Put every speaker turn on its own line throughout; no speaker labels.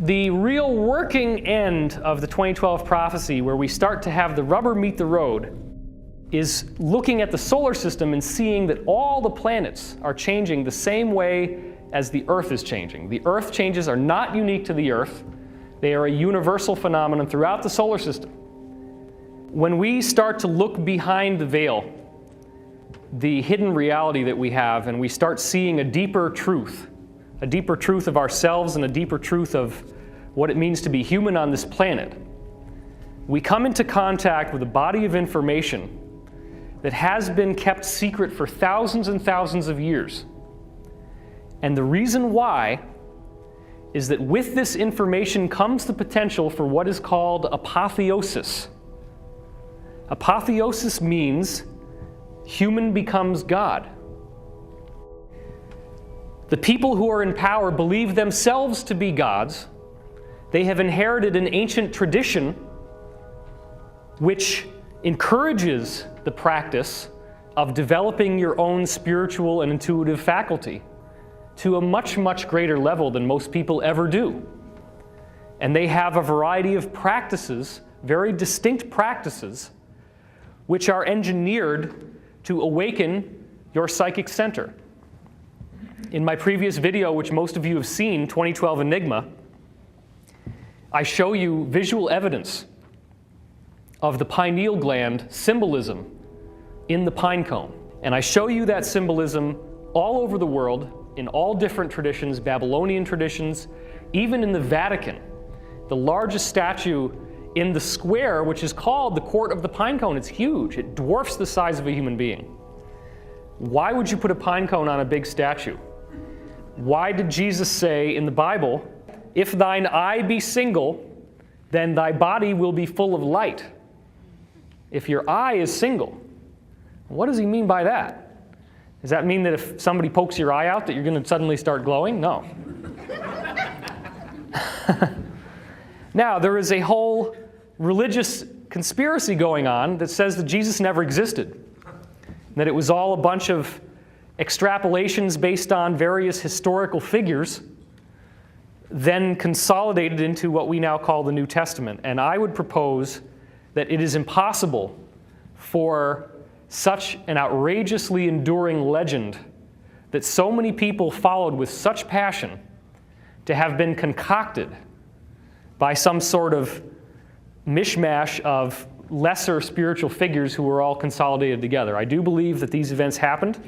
The real working end of the 2012 prophecy, where we start to have the rubber meet the road, is looking at the solar system and seeing that all the planets are changing the same way as the Earth is changing. The Earth changes are not unique to the Earth. They are a universal phenomenon throughout the solar system. When we start to look behind the veil, the hidden reality that we have, and we start seeing a deeper truth of ourselves and a deeper truth of what it means to be human on this planet, we come into contact with a body of information that has been kept secret for thousands and thousands of years. And the reason why is that with this information comes the potential for what is called apotheosis. Apotheosis means human becomes God. The people who are in power believe themselves to be gods. They have inherited an ancient tradition which encourages the practice of developing your own spiritual and intuitive faculty to a much, much greater level than most people ever do. And they have a variety of practices, very distinct practices, which are engineered to awaken your psychic center. In my previous video, which most of you have seen, 2012 Enigma, I show you visual evidence of the pineal gland symbolism in the pine cone. And I show you that symbolism all over the world, in all different traditions, Babylonian traditions, even in the Vatican. The largest statue in the square, which is called the Court of the Pine Cone. It's huge. It dwarfs the size of a human being. Why would you put a pine cone on a big statue? Why did Jesus say in the Bible, "If thine eye be single, then thy body will be full of light"? If your eye is single, what does he mean by that? Does that mean that if somebody pokes your eye out that you're going to suddenly start glowing? No. Now, there is a whole religious conspiracy going on that says that Jesus never existed, that it was all a bunch of extrapolations based on various historical figures, then consolidated into what we now call the New Testament. And I would propose that it is impossible for such an outrageously enduring legend that so many people followed with such passion to have been concocted by some sort of mishmash of lesser spiritual figures who were all consolidated together. I do believe that these events happened.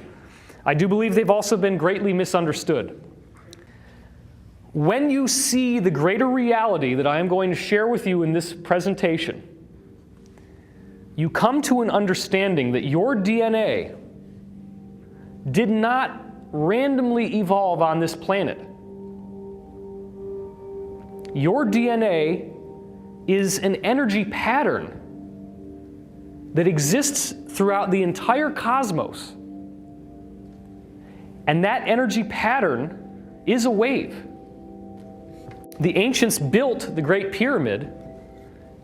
I do believe they've also been greatly misunderstood. When you see the greater reality that I am going to share with you in this presentation, you come to an understanding that your DNA did not randomly evolve on this planet. Your DNA is an energy pattern that exists throughout the entire cosmos. And that energy pattern is a wave. The ancients built the Great Pyramid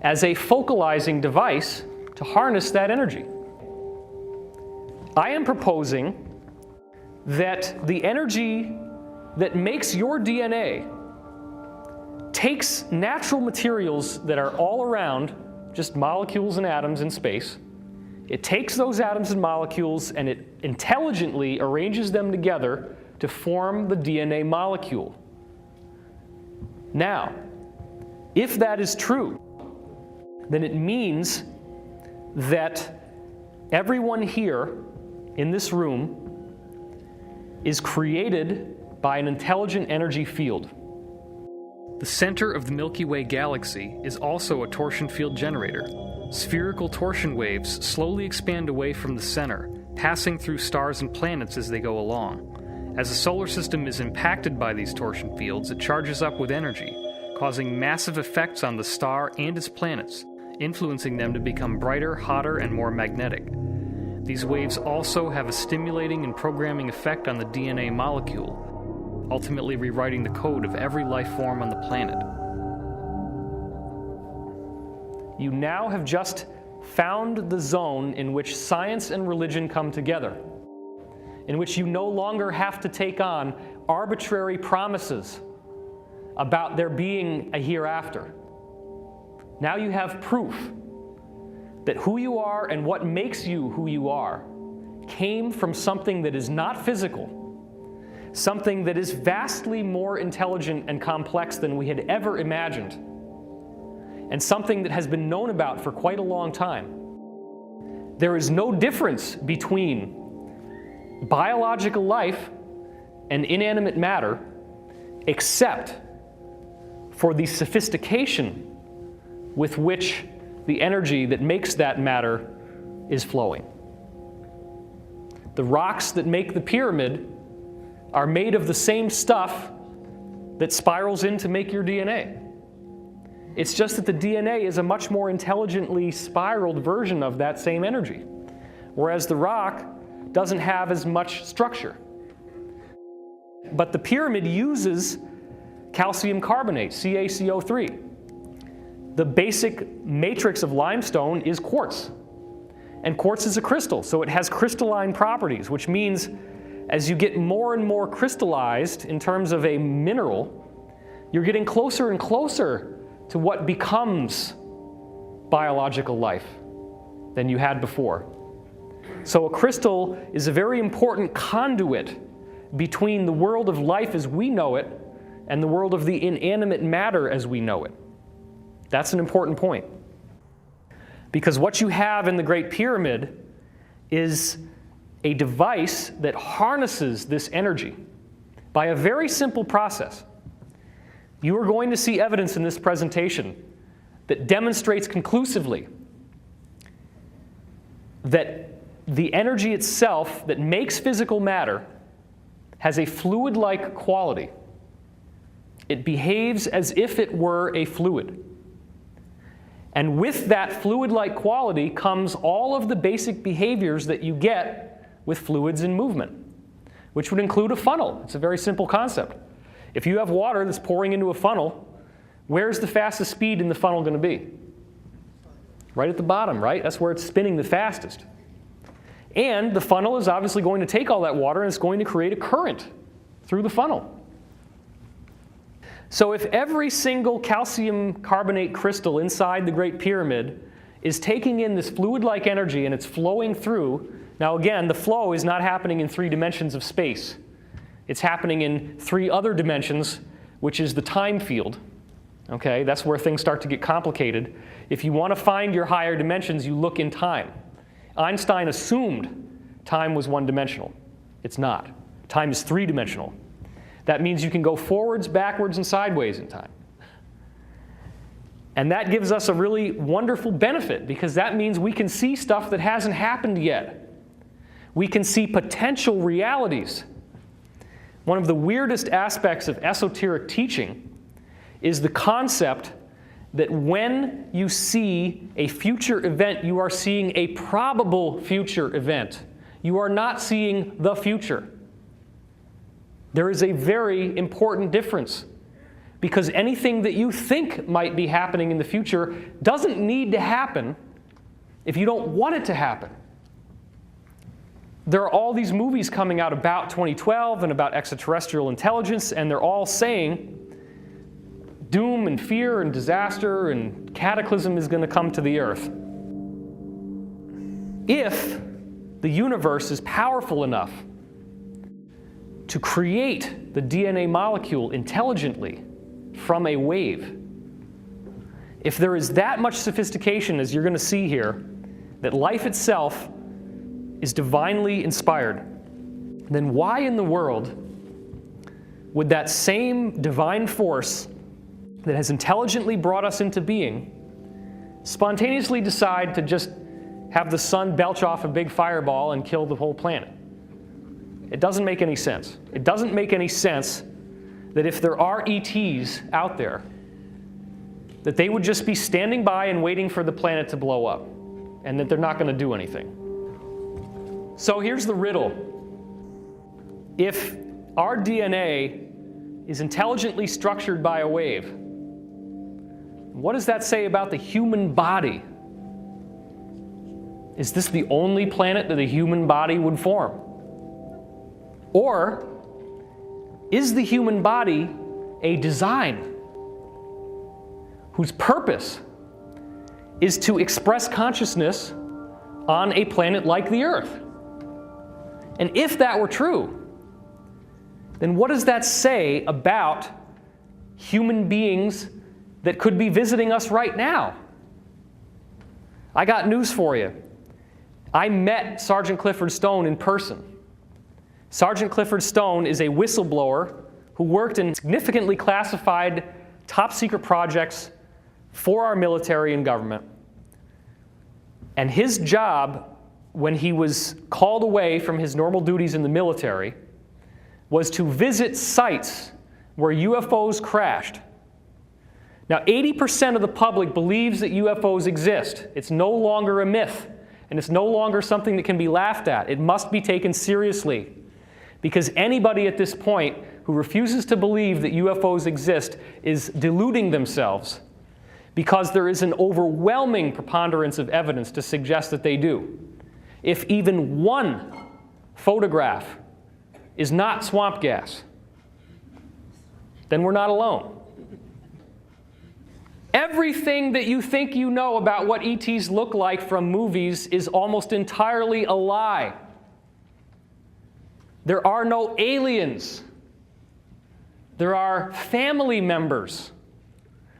as a focalizing device to harness that energy. I am proposing that the energy that makes your DNA takes natural materials that are all around, just molecules and atoms in space. It takes those atoms and molecules and it intelligently arranges them together to form the DNA molecule. Now, if that is true, then it means that everyone here in this room is created by an intelligent energy field. The center of the Milky Way galaxy is also a torsion field generator. Spherical torsion waves slowly expand away from the center, passing through stars and planets as they go along. As the solar system is impacted by these torsion fields, it charges up with energy, causing massive effects on the star and its planets, influencing them to become brighter, hotter, and more magnetic. These waves also have a stimulating and programming effect on the DNA molecule, ultimately rewriting the code of every life form on the planet. You now have just found the zone in which science and religion come together, in which you no longer have to take on arbitrary promises about there being a hereafter. Now you have proof that who you are and what makes you who you are came from something that is not physical, something that is vastly more intelligent and complex than we had ever imagined, and something that has been known about for quite a long time. There is no difference between biological life and inanimate matter except for the sophistication with which the energy that makes that matter is flowing. The rocks that make the pyramid are made of the same stuff that spirals in to make your DNA. It's just that the DNA is a much more intelligently spiraled version of that same energy, whereas the rock doesn't have as much structure. But the pyramid uses calcium carbonate, CaCO3. The basic matrix of limestone is quartz. And quartz is a crystal, so it has crystalline properties, which means as you get more and more crystallized in terms of a mineral, you're getting closer and closer to what becomes biological life than you had before. So a crystal is a very important conduit between the world of life as we know it and the world of the inanimate matter as we know it. That's an important point. Because what you have in the Great Pyramid is a device that harnesses this energy by a very simple process. You are going to see evidence in this presentation that demonstrates conclusively that the energy itself that makes physical matter has a fluid-like quality. It behaves as if it were a fluid. And with that fluid-like quality comes all of the basic behaviors that you get with fluids in movement, which would include a funnel. It's a very simple concept. If you have water that's pouring into a funnel, where's the fastest speed in the funnel going to be? Right at the bottom, right? That's where it's spinning the fastest. And the funnel is obviously going to take all that water and it's going to create a current through the funnel. So if every single calcium carbonate crystal inside the Great Pyramid is taking in this fluid-like energy and it's flowing through, now again, the flow is not happening in 3 dimensions of space. It's happening in 3 other dimensions, which is the time field. Okay, that's where things start to get complicated. If you want to find your higher dimensions, you look in time. Einstein assumed time was 1-dimensional. It's not. Time is 3-dimensional. That means you can go forwards, backwards, and sideways in time. And that gives us a really wonderful benefit because that means we can see stuff that hasn't happened yet. We can see potential realities. One of the weirdest aspects of esoteric teaching is the concept that when you see a future event, you are seeing a probable future event. You are not seeing the future. There is a very important difference because anything that you think might be happening in the future doesn't need to happen if you don't want it to happen. There are all these movies coming out about 2012 and about extraterrestrial intelligence, and they're all saying doom and fear and disaster and cataclysm is going to come to the earth. If the universe is powerful enough to create the DNA molecule intelligently from a wave, if there is that much sophistication, as you're going to see here, that life itself is divinely inspired, then why in the world would that same divine force that has intelligently brought us into being spontaneously decide to just have the sun belch off a big fireball and kill the whole planet? It doesn't make any sense. It doesn't make any sense that if there are ETs out there, that they would just be standing by and waiting for the planet to blow up, and that they're not going to do anything. So here's the riddle. If our DNA is intelligently structured by a wave, what does that say about the human body? Is this the only planet that a human body would form? Or is the human body a design whose purpose is to express consciousness on a planet like the Earth. And if that were true, then what does that say about human beings that could be visiting us right now? I got news for you. I met Sergeant Clifford Stone in person. Sergeant Clifford Stone is a whistleblower who worked in significantly classified top-secret projects for our military and government. And his job, when he was called away from his normal duties in the military, was to visit sites where UFOs crashed. Now, 80% of the public believes that UFOs exist. It's no longer a myth, and it's no longer something that can be laughed at. It must be taken seriously, because anybody at this point who refuses to believe that UFOs exist is deluding themselves, because there is an overwhelming preponderance of evidence to suggest that they do. If even one photograph is not swamp gas, then we're not alone. Everything that you think you know about what ETs look like from movies is almost entirely a lie. There are no aliens. There are family members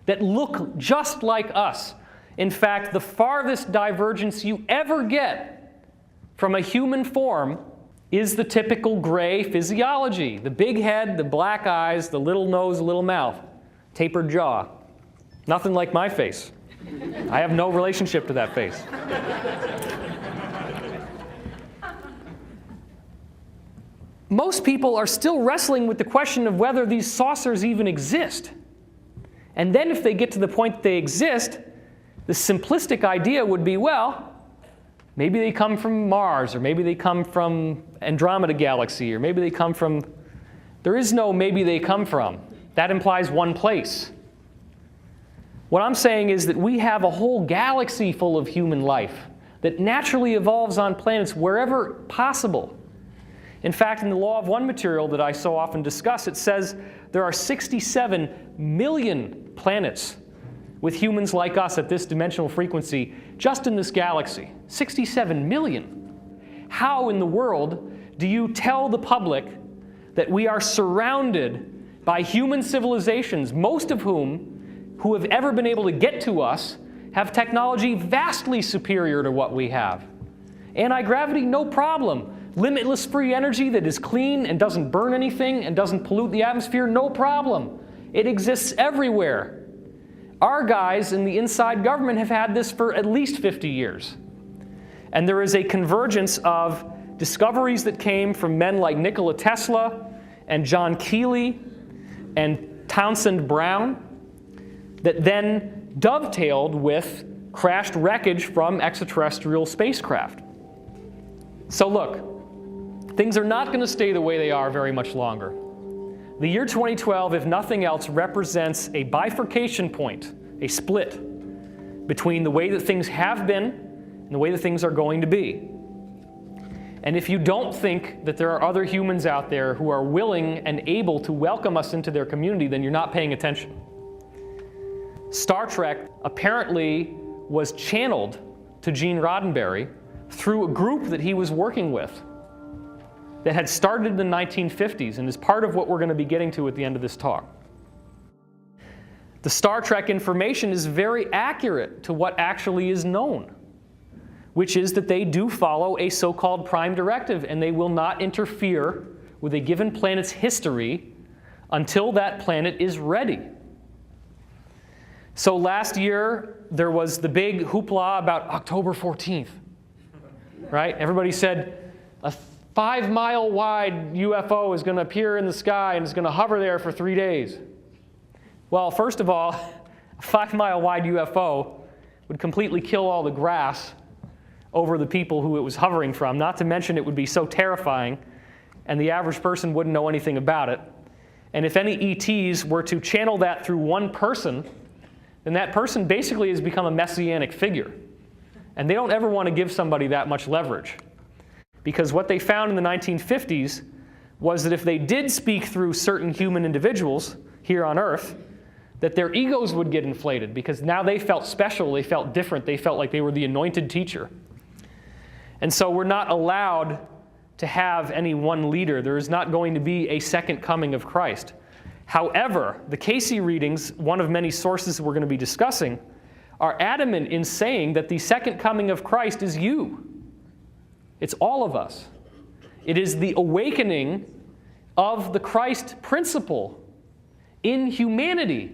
that look just like us. In fact, the farthest divergence you ever get from a human form is the typical gray physiology. The big head, the black eyes, the little nose, the little mouth, tapered jaw. Nothing like my face. I have no relationship to that face. Most people are still wrestling with the question of whether these saucers even exist. And then if they get to the point that they exist, the simplistic idea would be, well, maybe they come from Mars, or maybe they come from Andromeda Galaxy, or maybe they come from... There is no maybe they come from. That implies one place. What I'm saying is that we have a whole galaxy full of human life that naturally evolves on planets wherever possible. In fact, in the Law of One material that I so often discuss, it says there are 67 million planets with humans like us at this dimensional frequency just in this galaxy. 67 million. How in the world do you tell the public that we are surrounded by human civilizations, most of whom who have ever been able to get to us have technology vastly superior to what we have? Anti-gravity, no problem. Limitless free energy that is clean and doesn't burn anything and doesn't pollute the atmosphere, no problem. It exists everywhere. Our guys in the inside government have had this for at least 50 years. And there is a convergence of discoveries that came from men like Nikola Tesla and John Keely and Townsend Brown that then dovetailed with crashed wreckage from extraterrestrial spacecraft. So look, things are not going to stay the way they are very much longer. The year 2012, if nothing else, represents a bifurcation point, a split between the way that things have been and the way that things are going to be. And if you don't think that there are other humans out there who are willing and able to welcome us into their community, then you're not paying attention. Star Trek apparently was channeled to Gene Roddenberry through a group that he was working with that had started in the 1950s and is part of what we're going to be getting to at the end of this talk. The Star Trek information is very accurate to what actually is known, which is that they do follow a so-called prime directive, and they will not interfere with a given planet's history until that planet is ready. So last year, there was the big hoopla about October 14th, right? Everybody said a 5-mile wide UFO is going to appear in the sky and it's going to hover there for 3 days. Well, first of all, a 5-mile wide UFO would completely kill all the grass over the people who it was hovering from, not to mention it would be so terrifying and the average person wouldn't know anything about it. And if any ETs were to channel that through one person, then that person basically has become a messianic figure. And they don't ever want to give somebody that much leverage. Because what they found in the 1950s was that if they did speak through certain human individuals, here on earth, that their egos would get inflated because now they felt special, they felt different, they felt like they were the anointed teacher. And so we're not allowed to have any one leader. There is not going to be a second coming of Christ. However, the Casey readings, one of many sources we're going to be discussing, are adamant in saying that the second coming of Christ is you. It's all of us. It is the awakening of the Christ principle in humanity.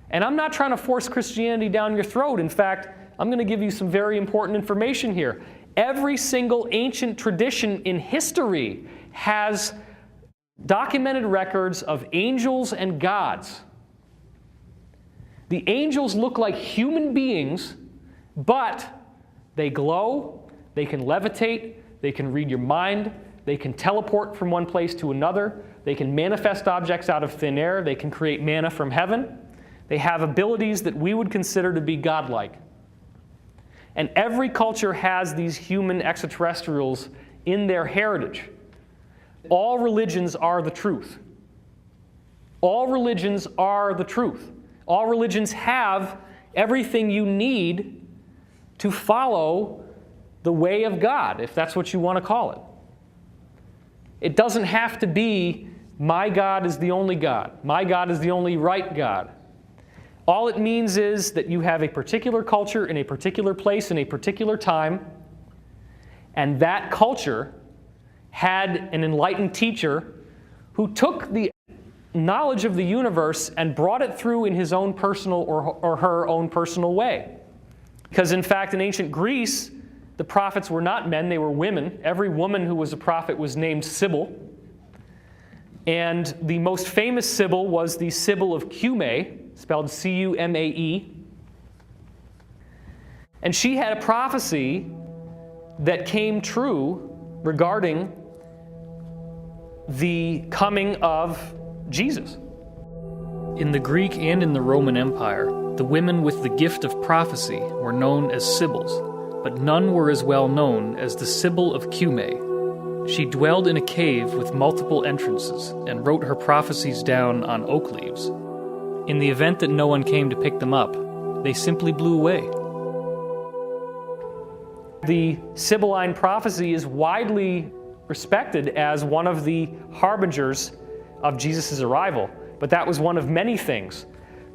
And I'm not trying to force Christianity down your throat. In fact, I'm going to give you some very important information here. Every single ancient tradition in history has documented records of angels and gods. The angels look like human beings, but they glow, they can levitate, they can read your mind, they can teleport from one place to another, they can manifest objects out of thin air, they can create manna from heaven. They have abilities that we would consider to be godlike. And every culture has these human extraterrestrials in their heritage. All religions are the truth. All religions are the truth. All religions have everything you need to follow the way of God, if that's what you want to call it. It doesn't have to be, my God is the only God. My God is the only right God. All it means is that you have a particular culture in a particular place in a particular time, and that culture had an enlightened teacher who took the knowledge of the universe and brought it through in his own personal or her own personal way. Because in fact, in ancient Greece, the prophets were not men, they were women. Every woman who was a prophet was named Sibyl. And the most famous Sibyl was the Sibyl of Cumae, spelled C-U-M-A-E. And she had a prophecy that came true regarding the coming of Jesus. In the Greek and in the Roman Empire, the women with the gift of prophecy were known as Sibyls, but none were as well known as the Sibyl of Cumae. She dwelled in a cave with multiple entrances and wrote her prophecies down on oak leaves. In the event that no one came to pick them up, they simply blew away. The Sibylline prophecy is widely respected as one of the harbingers of Jesus' arrival, but that was one of many things.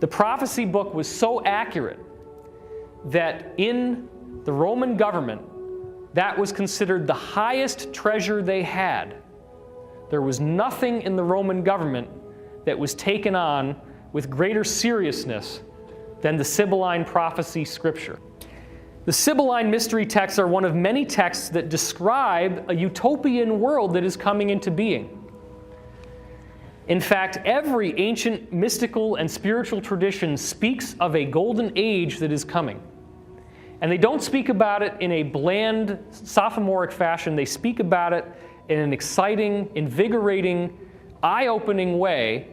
The prophecy book was so accurate that in the Roman government, that was considered the highest treasure they had. There was nothing in the Roman government that was taken on with greater seriousness than the Sibylline prophecy scripture. The Sibylline mystery texts are one of many texts that describe a utopian world that is coming into being. In fact, every ancient mystical and spiritual tradition speaks of a golden age that is coming. And they don't speak about it in a bland, sophomoric fashion. They speak about it in an exciting, invigorating, eye-opening way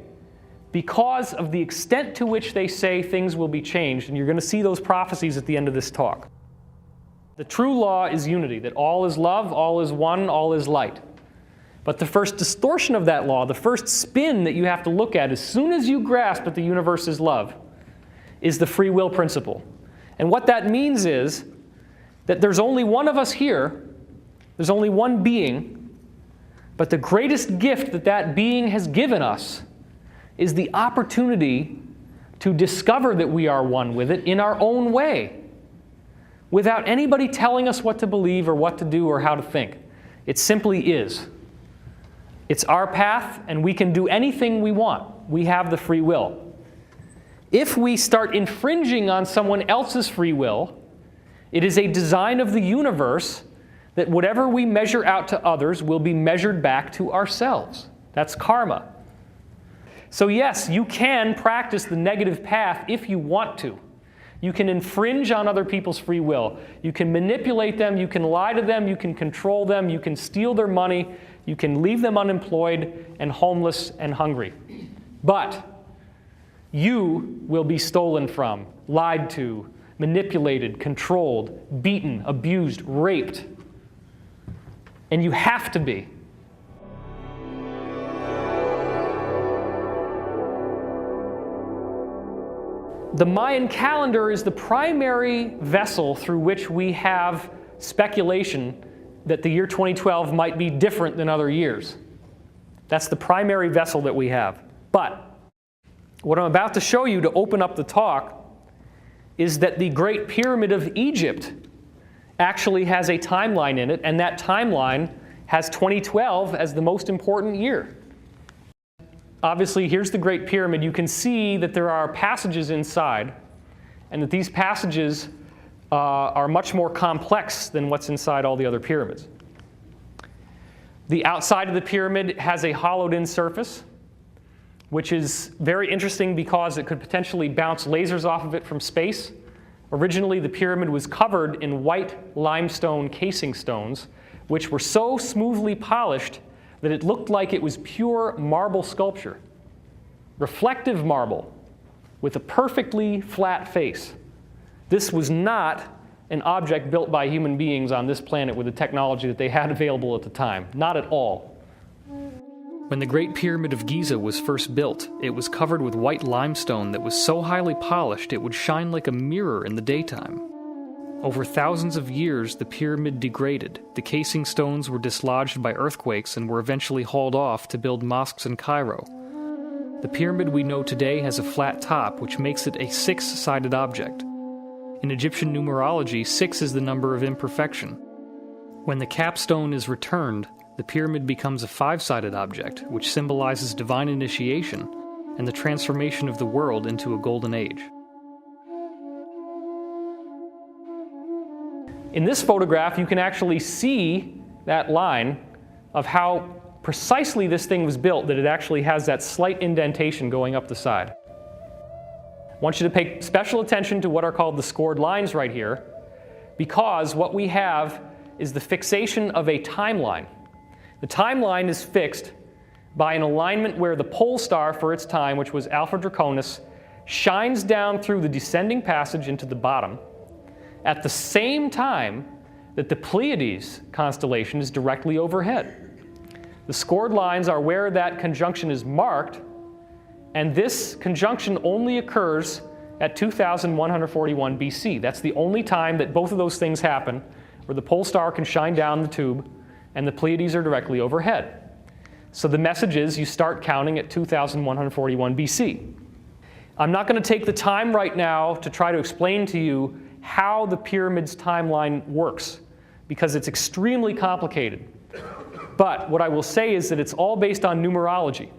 because of the extent to which they say things will be changed. And you're going to see those prophecies at the end of this talk. The true law is unity, that all is love, all is one, all is light. But the first distortion of that law, the first spin that you have to look at as soon as you grasp that the universe is love, is the free will principle. And what that means is that there's only one of us here, there's only one being, but the greatest gift that that being has given us is the opportunity to discover that we are one with it in our own way, without anybody telling us what to believe or what to do or how to think. It simply is. It's our path, and we can do anything we want. We have the free will. If we start infringing on someone else's free will, it is a design of the universe that whatever we measure out to others will be measured back to ourselves. That's karma. So yes, you can practice the negative path if you want to. You can infringe on other people's free will. You can manipulate them, you can lie to them, you can control them, you can steal their money, you can leave them unemployed and homeless and hungry. But you will be stolen from, lied to, manipulated, controlled, beaten, abused, raped. And you have to be. The Mayan calendar is the primary vessel through which we have speculation that the year 2012 might be different than other years. That's the primary vessel that we have. But what I'm about to show you to open up the talk is that the Great Pyramid of Egypt actually has a timeline in it, and that timeline has 2012 as the most important year. Obviously, here's the Great Pyramid. You can see that there are passages inside, and that these passages are much more complex than what's inside all the other pyramids. The outside of the pyramid has a hollowed-in surface, which is very interesting because it could potentially bounce lasers off of it from space. Originally, the pyramid was covered in white limestone casing stones, which were so smoothly polished that it looked like it was pure marble sculpture, reflective marble with a perfectly flat face. This was not an object built by human beings on this planet with the technology that they had available at the time. Not at all. When the Great Pyramid of Giza was first built, it was covered with white limestone that was so highly polished it would shine like a mirror in the daytime. Over thousands of years, the pyramid degraded. The casing stones were dislodged by earthquakes and were eventually hauled off to build mosques in Cairo. The pyramid we know today has a flat top, which makes it a six-sided object. In Egyptian numerology, 6 is the number of imperfection. When the capstone is returned, the pyramid becomes a 5-sided object, which symbolizes divine initiation and the transformation of the world into a golden age. In this photograph, you can actually see that line of how precisely this thing was built, that it actually has that slight indentation going up the side. I want you to pay special attention to what are called the scored lines right here, because what we have is the fixation of a timeline. The timeline is fixed by an alignment where the pole star for its time, which was Alpha Draconis, shines down through the descending passage into the bottom at the same time that the Pleiades constellation is directly overhead. The scored lines are where that conjunction is marked, and this conjunction only occurs at 2141 BC. That's the only time that both of those things happen, where the pole star can shine down the tube and the Pleiades are directly overhead. So the message is you start counting at 2141 BC. I'm not going to take the time right now to try to explain to you how the pyramid's timeline works, because it's extremely complicated. But what I will say is that it's all based on numerology.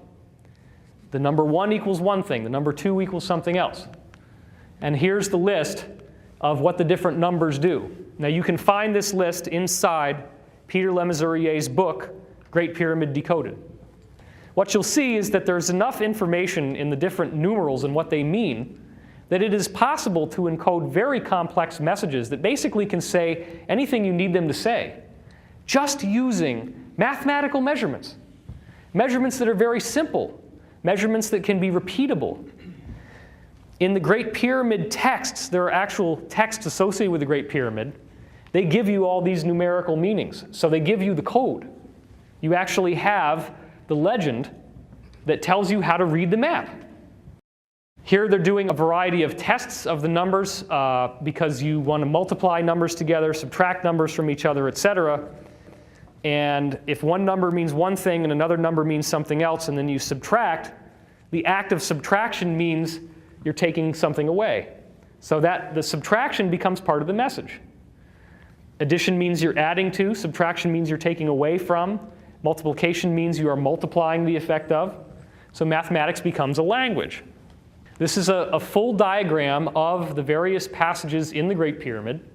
The number 1 equals one thing, the number 2 equals something else. And here's the list of what the different numbers do. Now you can find this list inside Peter Lemaisurier's book, Great Pyramid Decoded. What you'll see is that there's enough information in the different numerals and what they mean that it is possible to encode very complex messages that basically can say anything you need them to say, just using mathematical measurements. Measurements that are very simple, measurements that can be repeatable. In the Great Pyramid texts, there are actual texts associated with the Great Pyramid. They give you all these numerical meanings. So they give you the code. You actually have the legend that tells you how to read the map. Here they're doing a variety of tests of the numbers because you want to multiply numbers together, subtract numbers from each other, etc. And if one number means one thing and another number means something else, and then you subtract, the act of subtraction means you're taking something away. So that the subtraction becomes part of the message. Addition means you're adding to, subtraction means you're taking away from, multiplication means you are multiplying the effect of. So mathematics becomes a language. This is a full diagram of the various passages in the Great Pyramid.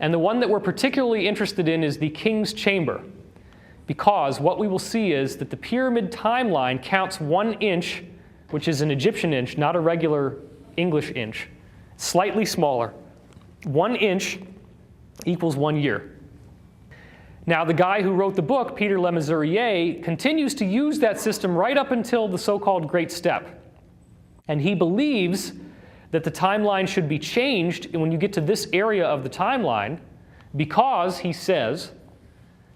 And the one that we're particularly interested in is the King's Chamber, because what we will see is that the pyramid timeline counts 1 inch, which is an Egyptian inch, not a regular English inch, slightly smaller. 1 inch equals 1 year. Now, the guy who wrote the book, Peter Lemaisurrier, continues to use that system right up until the so-called Great Step. And he believes that the timeline should be changed when you get to this area of the timeline because, he says,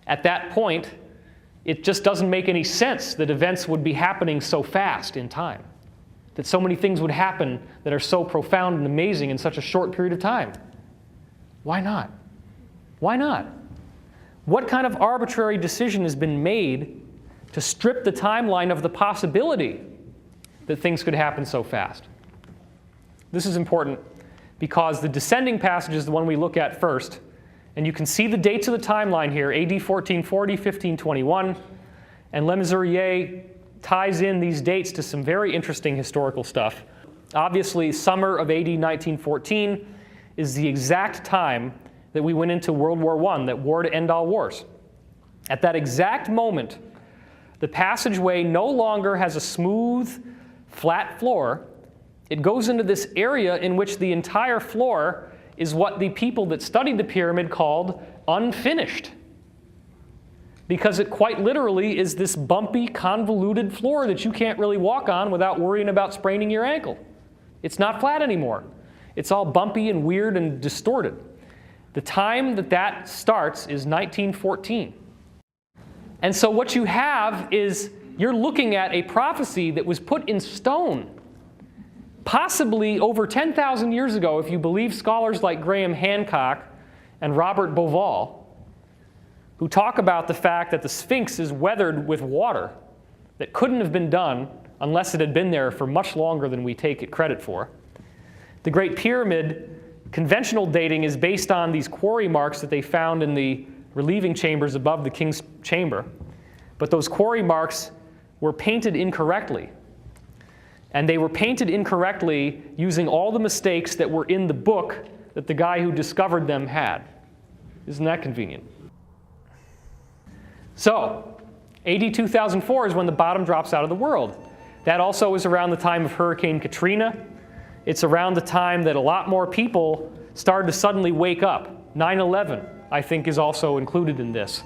at that point, it just doesn't make any sense that events would be happening so fast in time. that so many things would happen that are so profound and amazing in such a short period of time? Why not? Why not? What kind of arbitrary decision has been made to strip the timeline of the possibility that things could happen so fast? This is important because the descending passage is the one we look at first. And you can see the dates of the timeline here, AD 1440, 1521. And Le Mesurier ties in these dates to some very interesting historical stuff. Obviously, summer of AD 1914 is the exact time that we went into World War I, that war to end all wars. At that exact moment, the passageway no longer has a smooth, flat floor. It goes into this area in which the entire floor is what the people that studied the pyramid called unfinished. Because it quite literally is this bumpy, convoluted floor that you can't really walk on without worrying about spraining your ankle. It's not flat anymore. It's all bumpy and weird and distorted. The time that starts is 1914. And so what you have is you're looking at a prophecy that was put in stone, possibly over 10,000 years ago, if you believe scholars like Graham Hancock and Robert Bauval, who talk about the fact that the Sphinx is weathered with water that couldn't have been done unless it had been there for much longer than we take it credit for. The Great Pyramid, conventional dating is based on these quarry marks that they found in the relieving chambers above the king's chamber. But those quarry marks were painted incorrectly. And they were painted incorrectly using all the mistakes that were in the book that the guy who discovered them had. Isn't that convenient? So, AD 2004 is when the bottom drops out of the world. That also is around the time of Hurricane Katrina. It's around the time that a lot more people started to suddenly wake up. 9/11, I think, is also included in this.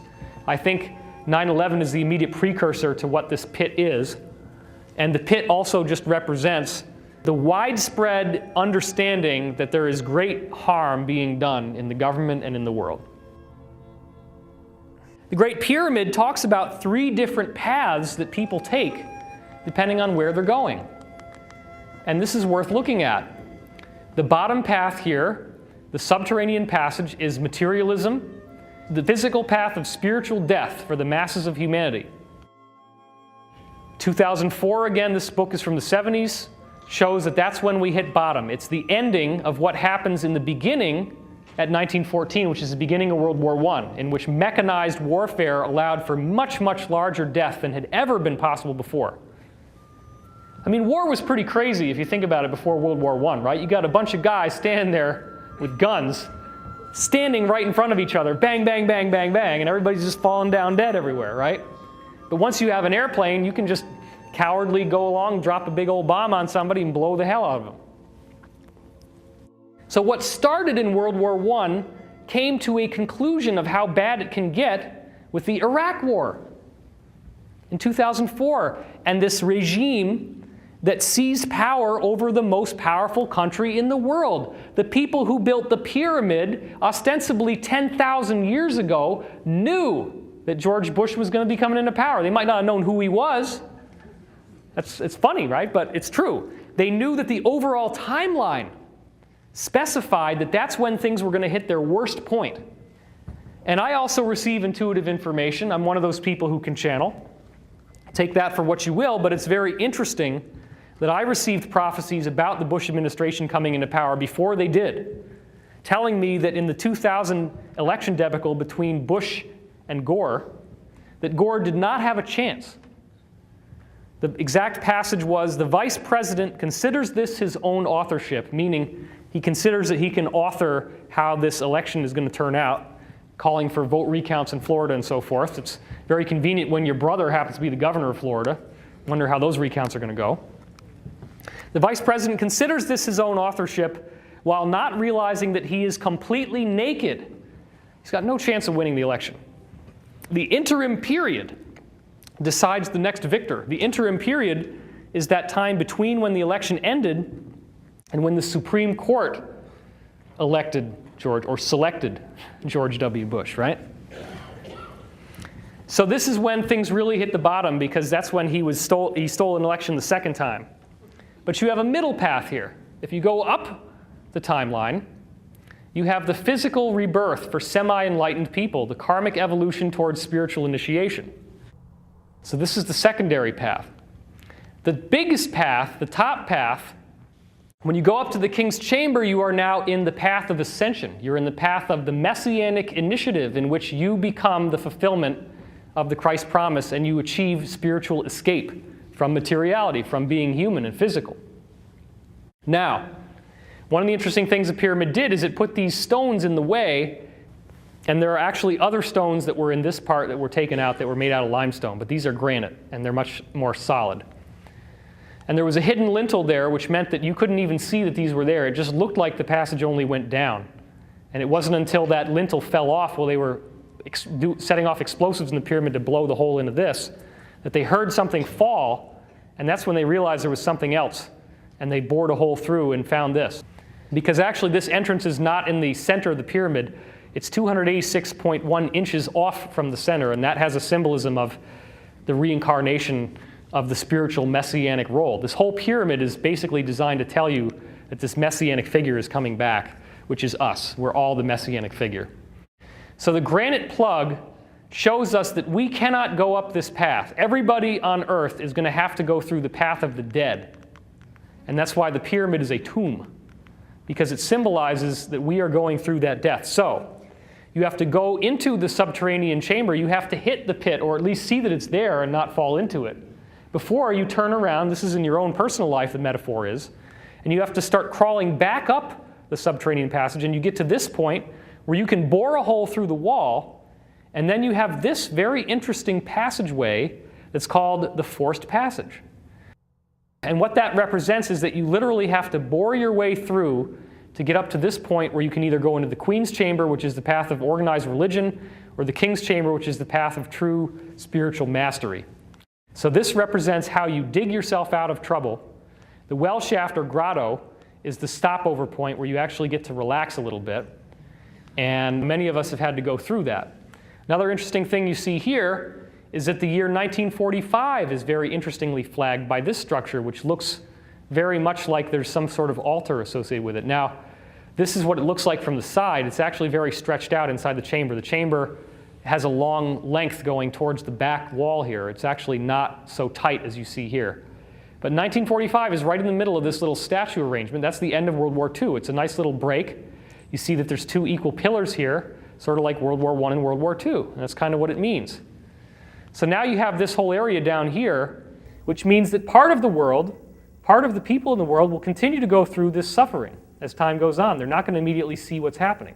I think 9/11 is the immediate precursor to what this pit is. And the pit also just represents the widespread understanding that there is great harm being done in the government and in the world. The Great Pyramid talks about 3 different paths that people take depending on where they're going. And this is worth looking at. The bottom path here, the subterranean passage, is materialism, the physical path of spiritual death for the masses of humanity. 2004, again, this book is from the 70s, shows that that's when we hit bottom. It's the ending of what happens in the beginning at 1914, which is the beginning of World War I, in which mechanized warfare allowed for much, much larger death than had ever been possible before. I mean, war was pretty crazy if you think about it before World War I, right? You got a bunch of guys standing there with guns, standing right in front of each other, bang, bang, bang, bang, bang, and everybody's just falling down dead everywhere, right? But once you have an airplane, you can just cowardly go along, drop a big old bomb on somebody, and blow the hell out of them. So what started in World War I came to a conclusion of how bad it can get with the Iraq War in 2004, and this regime that seized power over the most powerful country in the world. The people who built the pyramid, ostensibly 10,000 years ago, knew that George Bush was going to be coming into power. They might not have known who he was. It's funny, right? But it's true. They knew that the overall timeline specified that that's when things were going to hit their worst point. And I also receive intuitive information. I'm one of those people who can channel. Take that for what you will, but it's very interesting that I received prophecies about the Bush administration coming into power before they did, telling me that in the 2000 election debacle between Bush and Gore, that Gore did not have a chance. The exact passage was, the vice president considers this his own authorship, meaning he considers that he can author how this election is going to turn out, calling for vote recounts in Florida and so forth. It's very convenient when your brother happens to be the governor of Florida. Wonder how those recounts are going to go. The vice president considers this his own authorship while not realizing that he is completely naked. He's got no chance of winning the election. The interim period decides the next victor. The interim period is that time between when the election ended and when the Supreme Court elected George, or selected George W. Bush, right? So this is when things really hit the bottom, because that's when he stole an election the second time. But you have a middle path here. If you go up the timeline, you have the physical rebirth for semi-enlightened people, the karmic evolution towards spiritual initiation. So this is the secondary path. The biggest path, the top path, when you go up to the king's chamber, you are now in the path of ascension. You're in the path of the messianic initiative in which you become the fulfillment of the Christ promise and you achieve spiritual escape from materiality, from being human and physical. Now, one of the interesting things the pyramid did is it put these stones in the way, and there are actually other stones that were in this part that were taken out that were made out of limestone, but these are granite, and they're much more solid. And there was a hidden lintel there, which meant that you couldn't even see that these were there. It just looked like the passage only went down. And it wasn't until that lintel fell off while they were setting off explosives in the pyramid to blow the hole into this, that they heard something fall, and that's when they realized there was something else. And they bored a hole through and found this. Because actually this entrance is not in the center of the pyramid. It's 286.1 inches off from the center, and that has a symbolism of the reincarnation of the spiritual messianic role. This whole pyramid is basically designed to tell you that this messianic figure is coming back, which is us. We're all the messianic figure. So the granite plug shows us that we cannot go up this path. Everybody on earth is going to have to go through the path of the dead. And that's why the pyramid is a tomb, because it symbolizes that we are going through that death. So you have to go into the subterranean chamber. You have to hit the pit, or at least see that it's there and not fall into it. Before you turn around, this is in your own personal life, the metaphor is, and you have to start crawling back up the subterranean passage, and you get to this point where you can bore a hole through the wall, and then you have this very interesting passageway that's called the forced passage. And what that represents is that you literally have to bore your way through to get up to this point where you can either go into the queen's chamber, which is the path of organized religion, or the king's chamber, which is the path of true spiritual mastery. So this represents how you dig yourself out of trouble. The well shaft or grotto is the stopover point where you actually get to relax a little bit. And many of us have had to go through that. Another interesting thing you see here is that the year 1945 is very interestingly flagged by this structure, which looks very much like there's some sort of altar associated with it. Now, this is what it looks like from the side. It's actually very stretched out inside the chamber. The chamber has a long length going towards the back wall here. It's actually not so tight as you see here. But 1945 is right in the middle of this little statue arrangement. That's the end of World War II. It's a nice little break. You see that there's two equal pillars here, sort of like World War I and World War II. And that's kind of what it means. So now you have this whole area down here, which means that part of the world, part of the people in the world will continue to go through this suffering as time goes on. They're not going to immediately see what's happening.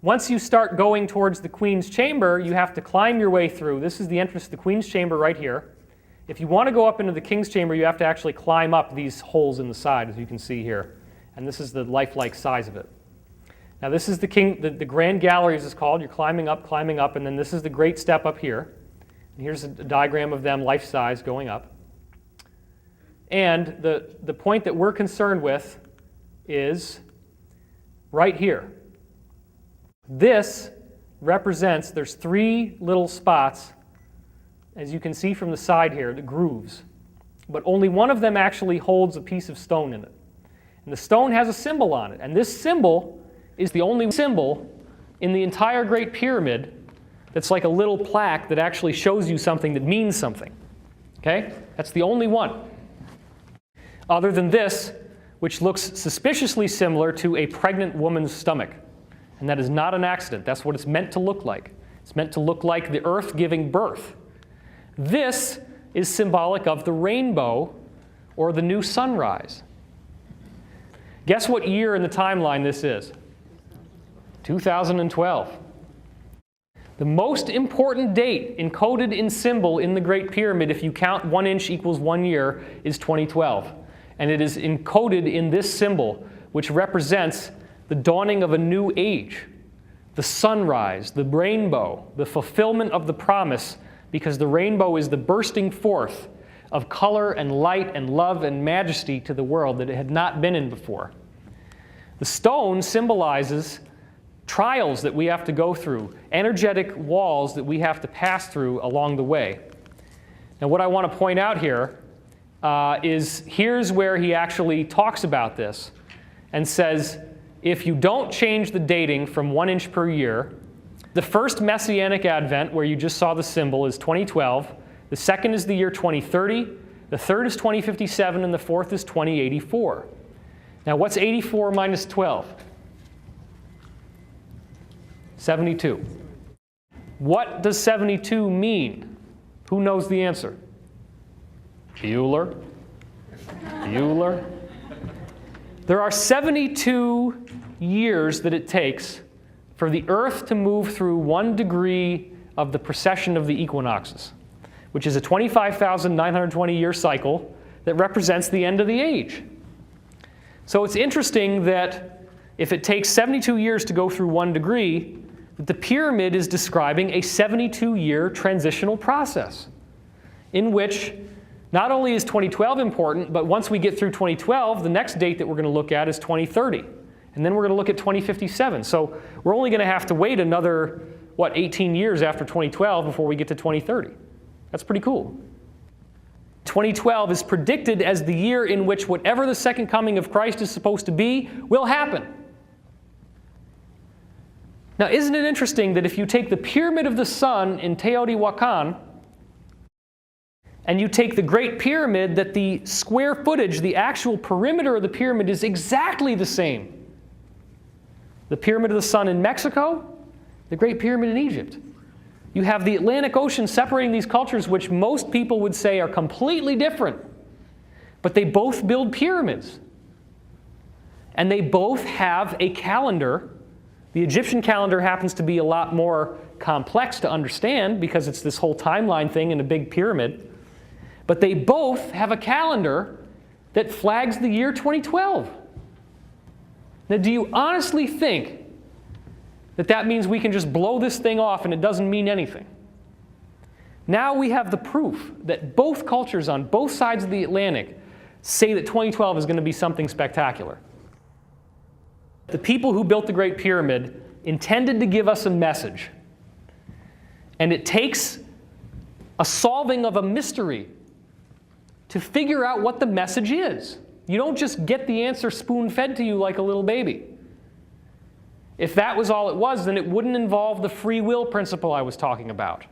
Once you start going towards the Queen's chamber, you have to climb your way through. This is the entrance to the Queen's chamber right here. If you want to go up into the King's chamber, you have to actually climb up these holes in the side, as you can see here. And this is the lifelike size of it. Now this is the Grand Gallery, as it's called. You're climbing up, and then this is the great step up here. And here's a diagram of them life-size going up. And the point that we're concerned with is right here. This represents, there's three little spots, as you can see from the side here, the grooves. But only one of them actually holds a piece of stone in it. And the stone has a symbol on it. And this symbol is the only symbol in the entire Great Pyramid that's like a little plaque that actually shows you something that means something. Okay? That's the only one. Other than this, which looks suspiciously similar to a pregnant woman's stomach. And that is not an accident. That's what it's meant to look like. It's meant to look like the earth giving birth. This is symbolic of the rainbow or the new sunrise. Guess what year in the timeline this is? 2012. The most important date encoded in symbol in the Great Pyramid, if you count 1 inch equals 1 year, is 2012. And it is encoded in this symbol, which represents the dawning of a new age, the sunrise, the rainbow, the fulfillment of the promise, because the rainbow is the bursting forth of color and light and love and majesty to the world that it had not been in before. The stone symbolizes trials that we have to go through, energetic walls that we have to pass through along the way. Now what I want to point out here here's where he actually talks about this and says, if you don't change the dating from 1 inch per year, the first Messianic Advent, where you just saw the symbol, is 2012. The second is the year 2030. The third is 2057, and the fourth is 2084. Now, what's 84 minus 12? 72. What does 72 mean? Who knows the answer? Bueller? Bueller? There are 72 years that it takes for the Earth to move through 1 degree of the precession of the equinoxes, which is a 25,920-year cycle that represents the end of the age. So it's interesting that if it takes 72 years to go through 1 degree, that the pyramid is describing a 72-year transitional process in which not only is 2012 important, but once we get through 2012, the next date that we're going to look at is 2030. And then we're going to look at 2057. So we're only going to have to wait another, 18 years after 2012 before we get to 2030. That's pretty cool. 2012 is predicted as the year in which whatever the second coming of Christ is supposed to be will happen. Now, isn't it interesting that if you take the Pyramid of the Sun in Teotihuacan and you take the Great Pyramid, that the square footage, the actual perimeter of the pyramid is exactly the same? The Pyramid of the Sun in Mexico, the Great Pyramid in Egypt. You have the Atlantic Ocean separating these cultures, which most people would say are completely different. But they both build pyramids. And they both have a calendar. The Egyptian calendar happens to be a lot more complex to understand because it's this whole timeline thing in a big pyramid. But they both have a calendar that flags the year 2012. Now, do you honestly think that that means we can just blow this thing off and it doesn't mean anything? Now we have the proof that both cultures on both sides of the Atlantic say that 2012 is going to be something spectacular. The people who built the Great Pyramid intended to give us a message. And it takes a solving of a mystery to figure out what the message is. You don't just get the answer spoon-fed to you like a little baby. If that was all it was, then it wouldn't involve the free will principle I was talking about.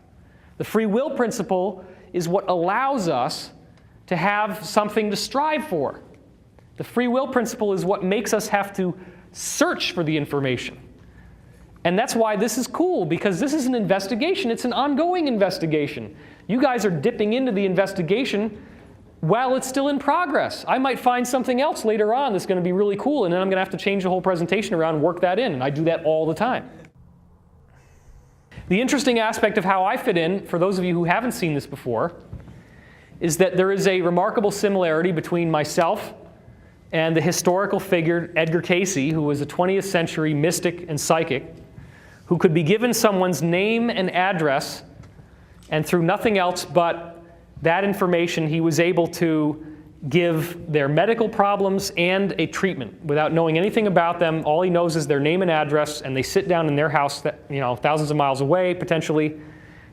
The free will principle is what allows us to have something to strive for. The free will principle is what makes us have to search for the information. And that's why this is cool, because this is an investigation. It's an ongoing investigation. You guys are dipping into the investigation while it's still in progress. I might find something else later on that's going to be really cool, and then I'm going to have to change the whole presentation around and work that in, and I do that all the time. The interesting aspect of how I fit in, for those of you who haven't seen this before, is that there is a remarkable similarity between myself and the historical figure Edgar Cayce, who was a 20th century mystic and psychic, who could be given someone's name and address, and through nothing else but that information, he was able to give their medical problems and a treatment without knowing anything about them. All he knows is their name and address, and they sit down in their house, thousands of miles away, potentially.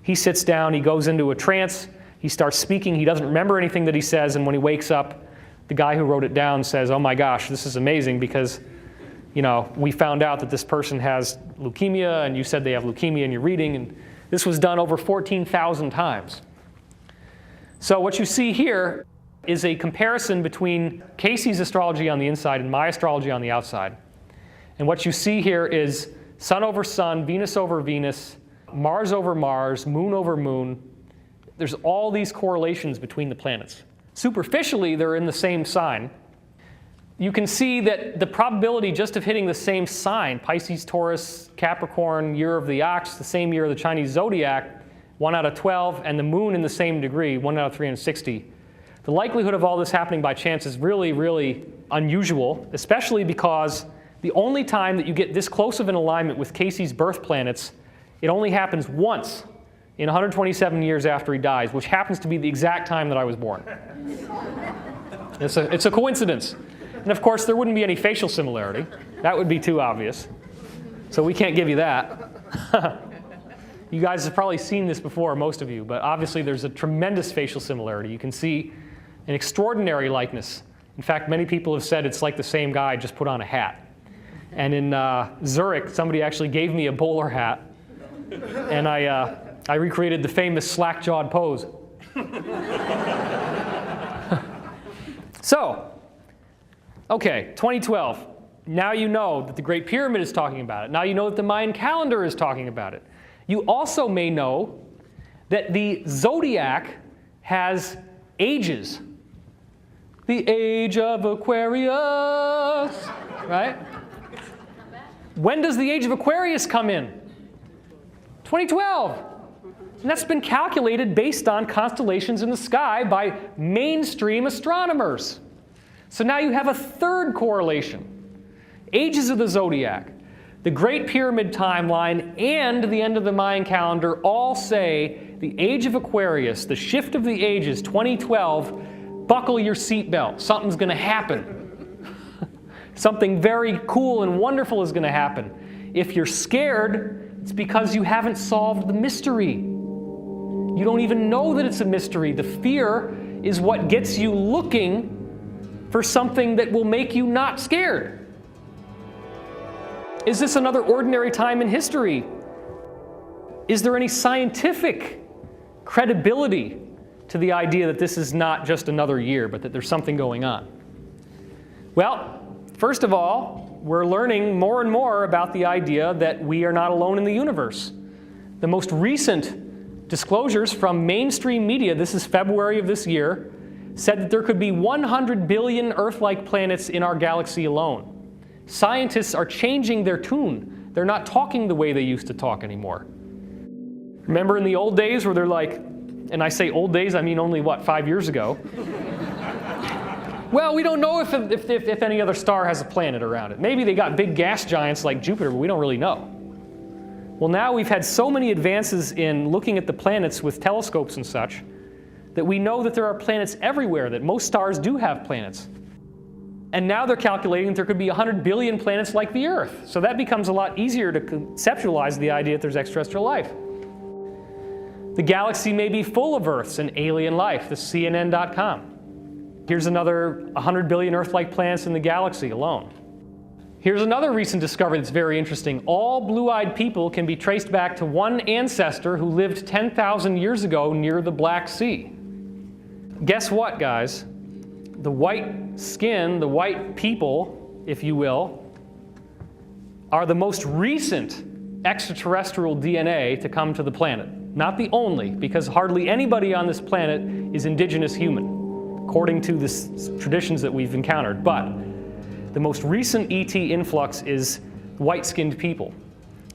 He sits down, he goes into a trance, he starts speaking, he doesn't remember anything that he says, and when he wakes up, the guy who wrote it down says, "Oh my gosh, this is amazing because, we found out that this person has leukemia, and you said they have leukemia in your reading," and this was done over 14,000 times. So what you see here is a comparison between Cayce's astrology on the inside and my astrology on the outside. And what you see here is Sun over Sun, Venus over Venus, Mars over Mars, Moon over Moon. There's all these correlations between the planets. Superficially, they're in the same sign. You can see that the probability just of hitting the same sign, Pisces, Taurus, Capricorn, year of the ox, the same year of the Chinese zodiac, 1 out of 12, and the moon in the same degree, 1 out of 360. The likelihood of all this happening by chance is really, really unusual, especially because the only time that you get this close of an alignment with Cayce's birth planets, it only happens once in 127 years after he dies, which happens to be the exact time that I was born. It's a coincidence. And of course, there wouldn't be any facial similarity. That would be too obvious. So we can't give you that. You guys have probably seen this before, most of you, but obviously there's a tremendous facial similarity. You can see an extraordinary likeness. In fact, many people have said it's like the same guy, just put on a hat. And in Zurich, somebody actually gave me a bowler hat, and I recreated the famous slack-jawed pose. So, okay, 2012. Now you know that the Great Pyramid is talking about it. Now you know that the Mayan calendar is talking about it. You also may know that the zodiac has ages. The age of Aquarius, right? When does the age of Aquarius come in? 2012. And that's been calculated based on constellations in the sky by mainstream astronomers. So now you have a third correlation. Ages of the zodiac, the Great Pyramid timeline, and the end of the Mayan calendar all say the age of Aquarius, the shift of the ages, 2012, buckle your seatbelt. Something's going to happen. Something very cool and wonderful is going to happen. If you're scared, it's because you haven't solved the mystery. You don't even know that it's a mystery. The fear is what gets you looking for something that will make you not scared. Is this another ordinary time in history? Is there any scientific credibility to the idea that this is not just another year, but that there's something going on? Well, first of all, we're learning more and more about the idea that we are not alone in the universe. The most recent disclosures from mainstream media, this is February of this year, said that there could be 100 billion Earth-like planets in our galaxy alone. Scientists are changing their tune. They're not talking the way they used to talk anymore. Remember in the old days where they're like, and I say old days, I mean only, 5 years ago? Well, we don't know if any other star has a planet around it. Maybe they got big gas giants like Jupiter, but we don't really know. Well, now we've had so many advances in looking at the planets with telescopes and such that we know that there are planets everywhere, that most stars do have planets. And now they're calculating that there could be 100 billion planets like the Earth. So that becomes a lot easier to conceptualize the idea that there's extraterrestrial life. The galaxy may be full of Earths and alien life, this is CNN.com. Here's another 100 billion Earth-like planets in the galaxy alone. Here's another recent discovery that's very interesting. All blue-eyed people can be traced back to one ancestor who lived 10,000 years ago near the Black Sea. Guess what, guys? The white skin, the white people, if you will, are the most recent extraterrestrial DNA to come to the planet. Not the only, because hardly anybody on this planet is indigenous human, according to the traditions that we've encountered. But the most recent ET influx is white-skinned people.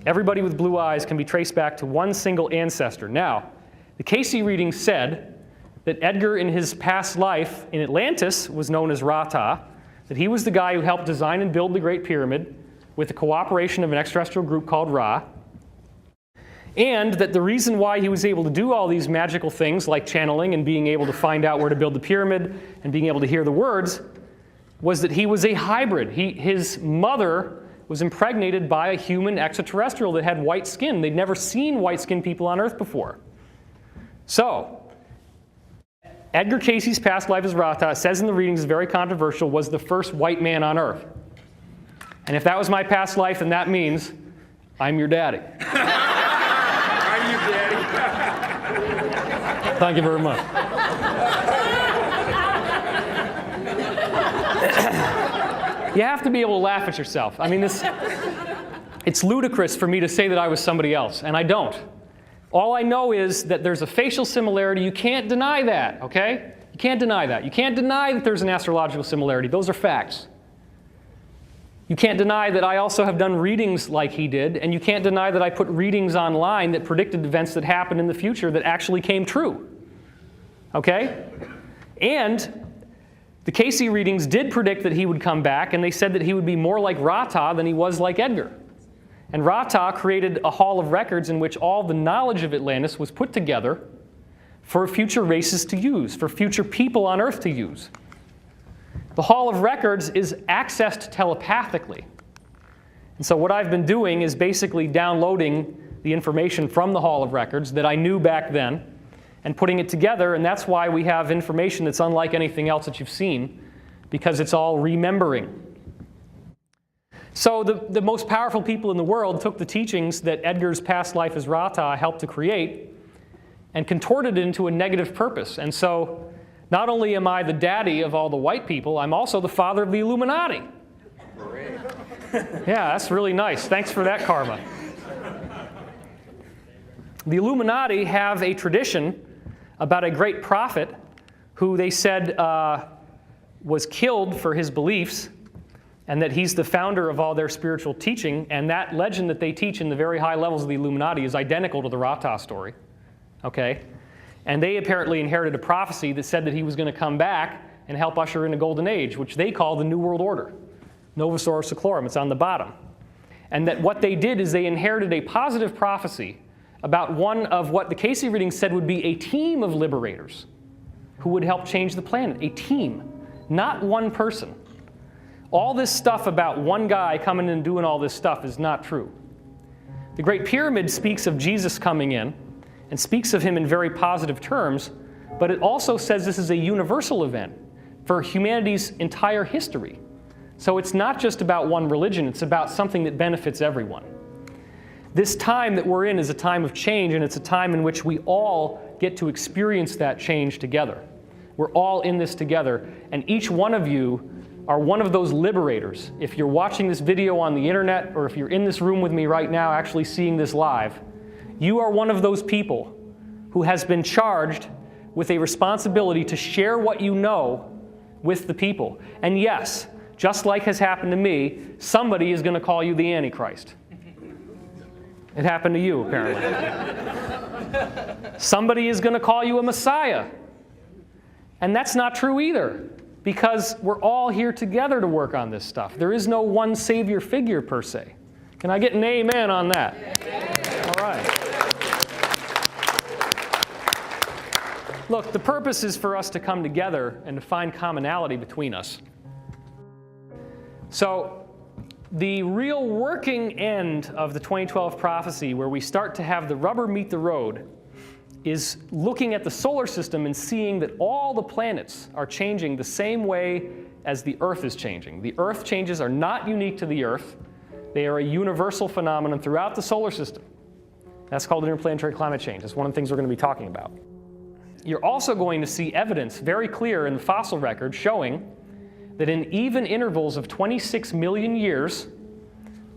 Everybody with blue eyes can be traced back to one single ancestor. Now, the Casey reading said that Edgar in his past life in Atlantis was known as Ra-Ta, that he was the guy who helped design and build the Great Pyramid with the cooperation of an extraterrestrial group called Ra, and that the reason why he was able to do all these magical things like channeling and being able to find out where to build the pyramid and being able to hear the words was that he was a hybrid. His mother was impregnated by a human extraterrestrial that had white skin. They'd never seen white-skinned people on Earth before. So, Edgar Casey's past life as Ra-Ta, it says in the readings, is very controversial, was the first white man on Earth. And if that was my past life, then that means I'm your daddy.
I'm your daddy.
Thank you very much. You have to be able to laugh at yourself. I mean, it's ludicrous for me to say that I was somebody else, and I don't. All I know is that there's a facial similarity. You can't deny that, okay? You can't deny that. You can't deny that there's an astrological similarity. Those are facts. You can't deny that I also have done readings like he did, and you can't deny that I put readings online that predicted events that happened in the future that actually came true, okay? And the Casey readings did predict that he would come back, and they said that he would be more like Ra-Ta than he was like Edgar. And Ra-Ta created a hall of records in which all the knowledge of Atlantis was put together for future races to use, for future people on Earth to use. The hall of records is accessed telepathically. And so what I've been doing is basically downloading the information from the hall of records that I knew back then and putting it together, and that's why we have information that's unlike anything else that you've seen, because it's all remembering. So the most powerful people in the world took the teachings that Edgar's past life as Rata helped to create and contorted it into a negative purpose. And so not only am I the daddy of all the white people, I'm also the father of the Illuminati. Yeah, that's really nice. Thanks for that, karma. The Illuminati have a tradition about a great prophet who they said was killed for his beliefs, and that he's the founder of all their spiritual teaching, and that legend that they teach in the very high levels of the Illuminati is identical to the Rata story. Okay? And they apparently inherited a prophecy that said that he was going to come back and help usher in a golden age, which they call the New World Order. Novus Ordo Seclorum, it's on the bottom. And that what they did is they inherited a positive prophecy about one of what the Casey reading said would be a team of liberators who would help change the planet. A team, not one person. All this stuff about one guy coming in and doing all this stuff is not true. The Great Pyramid speaks of Jesus coming in and speaks of him in very positive terms, but it also says this is a universal event for humanity's entire history. So it's not just about one religion, it's about something that benefits everyone. This time that we're in is a time of change, and it's a time in which we all get to experience that change together. We're all in this together, and each one of you are one of those liberators. If you're watching this video on the internet, or if you're in this room with me right now actually seeing this live, you are one of those people who has been charged with a responsibility to share what you know with the people. And yes, just like has happened to me, somebody is going to call you the Antichrist. It happened to you, apparently. Somebody is going to call you a Messiah. And that's not true either, because we're all here together to work on this stuff. There is no one savior figure, per se. Can I get an amen on that? All right. Look, the purpose is for us to come together and to find commonality between us. So, the real working end of the 2012 prophecy, where we start to have the rubber meet the road, is looking at the solar system and seeing that all the planets are changing the same way as the Earth is changing. The Earth changes are not unique to the Earth. They are a universal phenomenon throughout the solar system. That's called interplanetary climate change. That's one of the things we're going to be talking about. You're also going to see evidence very clear in the fossil record showing that in even intervals of 26 million years,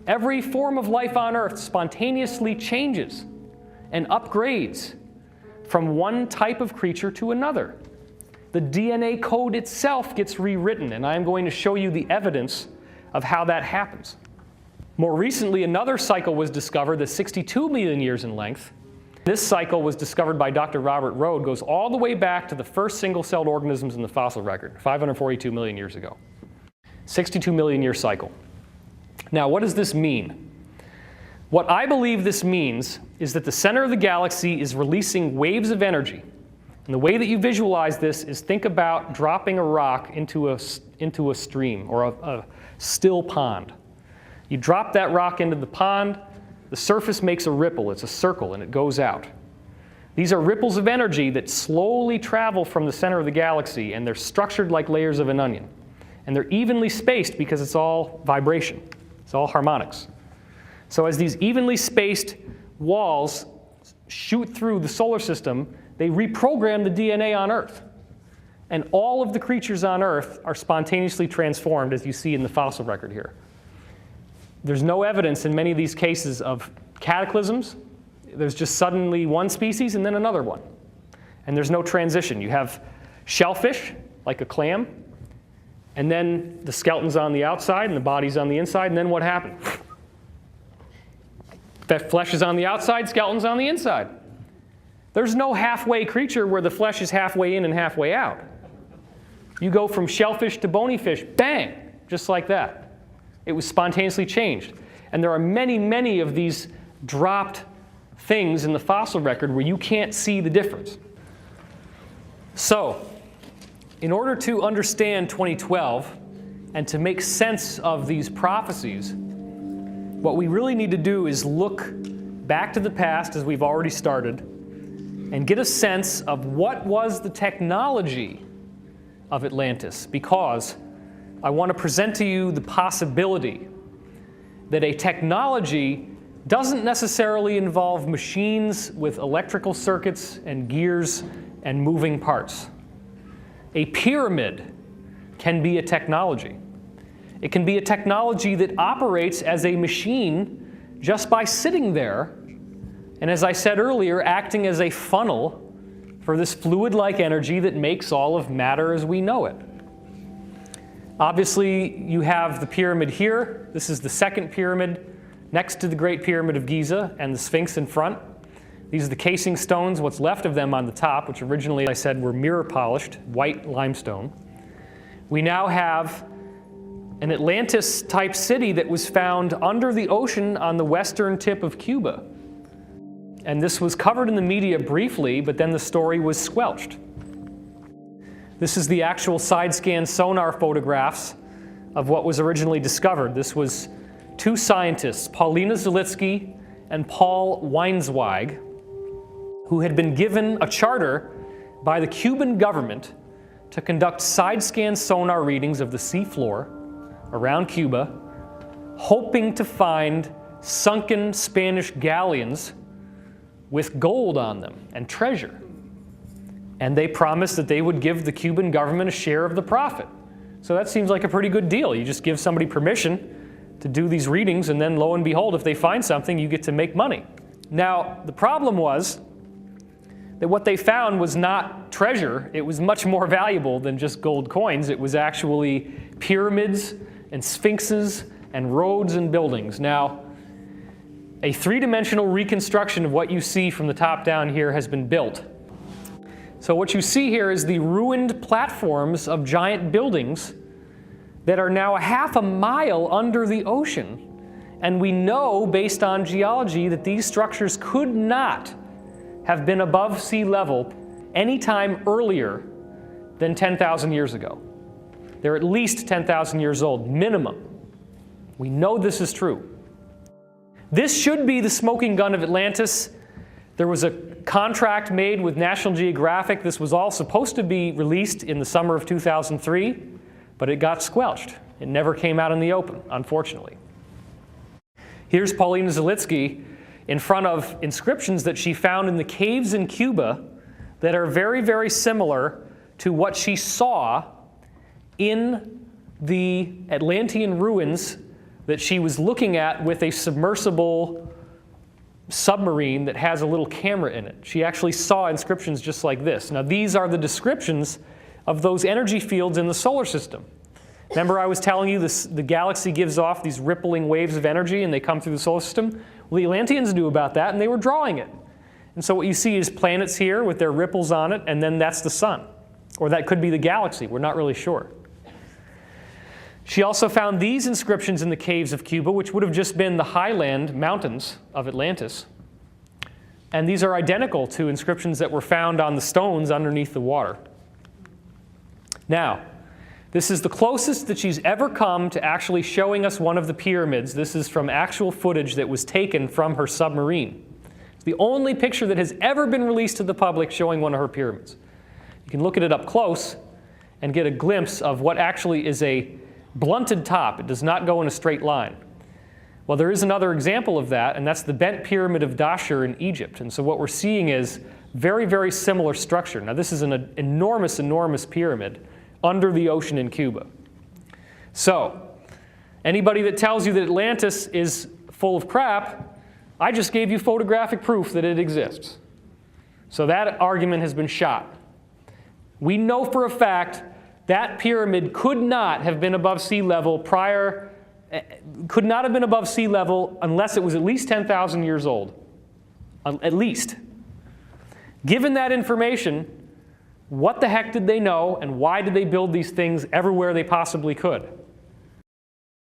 every form of life on Earth spontaneously changes and upgrades from one type of creature to another. The DNA code itself gets rewritten, and I'm going to show you the evidence of how that happens. More recently, another cycle was discovered that's 62 million years in length. This cycle was discovered by Dr. Robert Rode, goes all the way back to the first single-celled organisms in the fossil record, 542 million years ago. 62 million year cycle. Now, what does this mean? What I believe this means is that the center of the galaxy is releasing waves of energy. And the way that you visualize this is think about dropping a rock into a stream or a still pond. You drop that rock into the pond, the surface makes a ripple. It's a circle, and it goes out. These are ripples of energy that slowly travel from the center of the galaxy, and they're structured like layers of an onion. And they're evenly spaced because it's all vibration. It's all harmonics. So as these evenly spaced walls shoot through the solar system, they reprogram the DNA on Earth. And all of the creatures on Earth are spontaneously transformed, as you see in the fossil record here. There's no evidence in many of these cases of cataclysms. There's just suddenly one species and then another one. And there's no transition. You have shellfish, like a clam, and then the skeleton's on the outside and the body's on the inside, and then what happened? That flesh is on the outside, skeleton's on the inside. There's no halfway creature where the flesh is halfway in and halfway out. You go from shellfish to bony fish, bang, just like that. It was spontaneously changed. And there are many, many of these dropped things in the fossil record where you can't see the difference. So, in order to understand 2012 and to make sense of these prophecies, what we really need to do is look back to the past, as we've already started, and get a sense of what was the technology of Atlantis, because I want to present to you the possibility that a technology doesn't necessarily involve machines with electrical circuits and gears and moving parts. A pyramid can be a technology. It can be a technology that operates as a machine just by sitting there, and as I said earlier, acting as a funnel for this fluid-like energy that makes all of matter as we know it. Obviously, you have the pyramid here. This is the second pyramid next to the Great Pyramid of Giza and the Sphinx in front. These are the casing stones, what's left of them on the top, which originally, as I said, were mirror-polished, white limestone. We now have an Atlantis-type city that was found under the ocean on the western tip of Cuba. And this was covered in the media briefly, but then the story was squelched. This is the actual side-scan sonar photographs of what was originally discovered. This was two scientists, Paulina Zalitsky and Paul Weinsweig, who had been given a charter by the Cuban government to conduct side-scan sonar readings of the seafloor around Cuba, hoping to find sunken Spanish galleons with gold on them and treasure. And they promised that they would give the Cuban government a share of the profit. So that seems like a pretty good deal. You just give somebody permission to do these readings, and then lo and behold, if they find something, you get to make money. Now, the problem was that what they found was not treasure. It was much more valuable than just gold coins. It was actually pyramids and sphinxes and roads and buildings. Now, a three-dimensional reconstruction of what you see from the top down here has been built. So what you see here is the ruined platforms of giant buildings that are now a half a mile under the ocean. And we know, based on geology, that these structures could not have been above sea level any time earlier than 10,000 years ago. They're at least 10,000 years old, minimum. We know this is true. This should be the smoking gun of Atlantis. There was a contract made with National Geographic. This was all supposed to be released in the summer of 2003, but it got squelched. It never came out in the open, unfortunately. Here's Paulina Zalitsky in front of inscriptions that she found in the caves in Cuba that are very, very similar to what she saw in the Atlantean ruins that she was looking at with a submersible submarine that has a little camera in it. She actually saw inscriptions just like this. Now, these are the descriptions of those energy fields in the solar system. Remember I was telling you the galaxy gives off these rippling waves of energy and they come through the solar system? Well, the Atlanteans knew about that and they were drawing it. And so what you see is planets here with their ripples on it, and then that's the sun. Or that could be the galaxy. We're not really sure. She also found these inscriptions in the caves of Cuba, which would have just been the highland mountains of Atlantis. And these are identical to inscriptions that were found on the stones underneath the water. Now, this is the closest that she's ever come to actually showing us one of the pyramids. This is from actual footage that was taken from her submarine. It's the only picture that has ever been released to the public showing one of her pyramids. You can look at it up close and get a glimpse of what actually is a blunted top. It does not go in a straight line. Well, there is another example of that, and that's the bent pyramid of Dashur in Egypt. And so what we're seeing is very, very similar structure. Now, this is an enormous, enormous pyramid under the ocean in Cuba. So, anybody that tells you that Atlantis is full of crap, I just gave you photographic proof that it exists. So that argument has been shot. We know for a fact that pyramid could not have been above sea level could not have been above sea level unless it was at least 10,000 years old. At least. Given that information, what the heck did they know and why did they build these things everywhere they possibly could?